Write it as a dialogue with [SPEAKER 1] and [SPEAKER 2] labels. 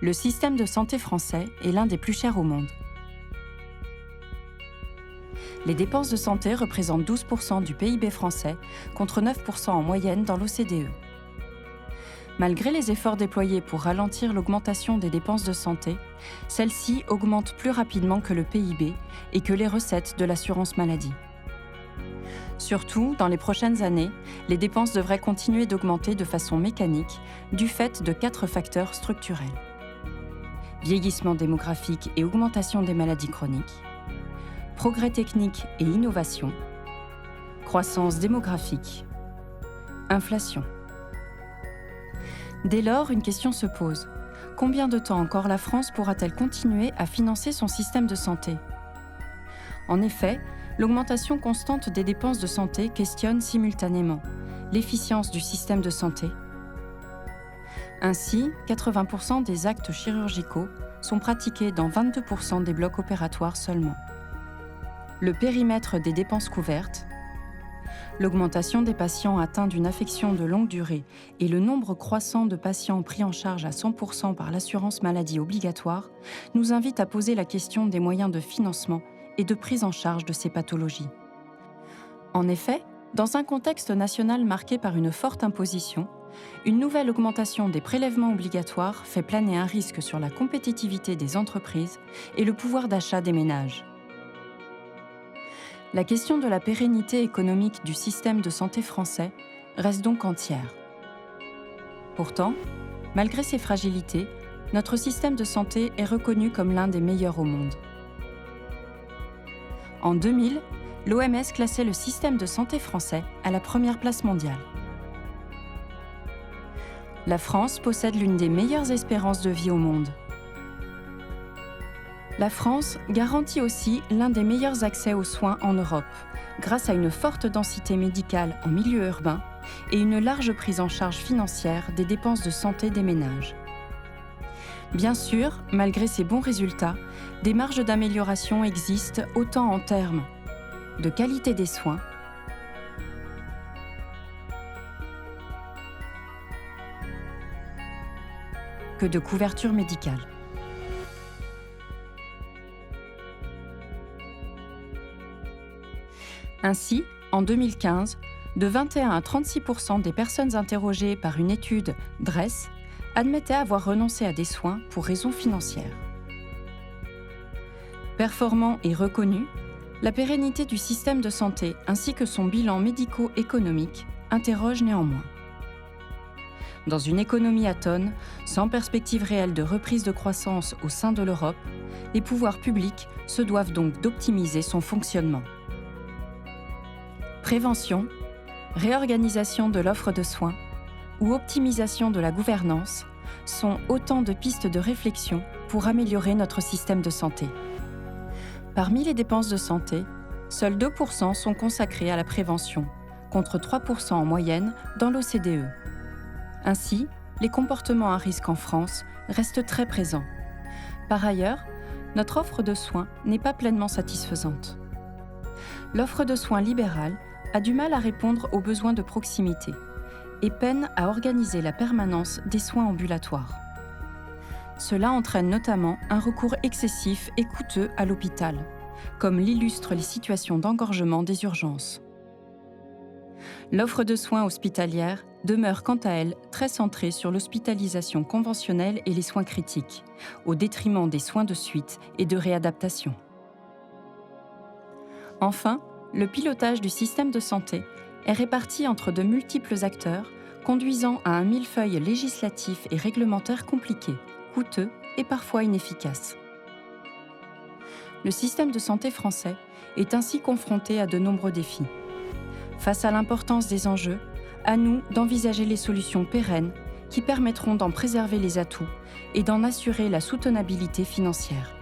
[SPEAKER 1] Le système de santé français est l'un des plus chers au monde. Les dépenses de santé représentent 12% du PIB français, contre 9% en moyenne dans l'OCDE. Malgré les efforts déployés pour ralentir l'augmentation des dépenses de santé, celles-ci augmentent plus rapidement que le PIB et que les recettes de l'assurance maladie. Surtout, dans les prochaines années, les dépenses devraient continuer d'augmenter de façon mécanique du fait de 4 facteurs structurels. Vieillissement démographique et augmentation des maladies chroniques, progrès technique et innovation, croissance démographique, inflation. Dès lors, une question se pose. Combien de temps encore la France pourra-t-elle continuer à financer son système de santé ? En effet, l'augmentation constante des dépenses de santé questionne simultanément l'efficience du système de santé. Ainsi, 80% des actes chirurgicaux sont pratiqués dans 22% des blocs opératoires seulement. Le périmètre des dépenses couvertes, l'augmentation des patients atteints d'une affection de longue durée et le nombre croissant de patients pris en charge à 100% par l'assurance maladie obligatoire nous invitent à poser la question des moyens de financement et de prise en charge de ces pathologies. En effet, dans un contexte national marqué par une forte imposition, une nouvelle augmentation des prélèvements obligatoires fait planer un risque sur la compétitivité des entreprises et le pouvoir d'achat des ménages. La question de la pérennité économique du système de santé français reste donc entière. Pourtant, malgré ses fragilités, notre système de santé est reconnu comme l'un des meilleurs au monde. En 2000, l'OMS classait le système de santé français à la première place mondiale. La France possède l'une des meilleures espérances de vie au monde. La France garantit aussi l'un des meilleurs accès aux soins en Europe, grâce à une forte densité médicale en milieu urbain et une large prise en charge financière des dépenses de santé des ménages. Bien sûr, malgré ces bons résultats, des marges d'amélioration existent autant en termes de qualité des soins, que de couverture médicale. Ainsi, en 2015, de 21 à 36% des personnes interrogées par une étude DRESS admettaient avoir renoncé à des soins pour raisons financières. Performant et reconnu, la pérennité du système de santé ainsi que son bilan médico-économique interrogent néanmoins. Dans une économie atone, sans perspective réelle de reprise de croissance au sein de l'Europe, les pouvoirs publics se doivent donc d'optimiser son fonctionnement. Prévention, réorganisation de l'offre de soins ou optimisation de la gouvernance sont autant de pistes de réflexion pour améliorer notre système de santé. Parmi les dépenses de santé, seuls 2% sont consacrés à la prévention, contre 3% en moyenne dans l'OCDE. Ainsi, les comportements à risque en France restent très présents. Par ailleurs, notre offre de soins n'est pas pleinement satisfaisante. L'offre de soins libérale a du mal à répondre aux besoins de proximité et peine à organiser la permanence des soins ambulatoires. Cela entraîne notamment un recours excessif et coûteux à l'hôpital, comme l'illustrent les situations d'engorgement des urgences. L'offre de soins hospitalière demeure quant à elle très centrée sur l'hospitalisation conventionnelle et les soins critiques, au détriment des soins de suite et de réadaptation. Enfin, le pilotage du système de santé est réparti entre de multiples acteurs, conduisant à un millefeuille législatif et réglementaire compliqué, coûteux et parfois inefficace. Le système de santé français est ainsi confronté à de nombreux défis. Face à l'importance des enjeux, à nous d'envisager les solutions pérennes qui permettront d'en préserver les atouts et d'en assurer la soutenabilité financière.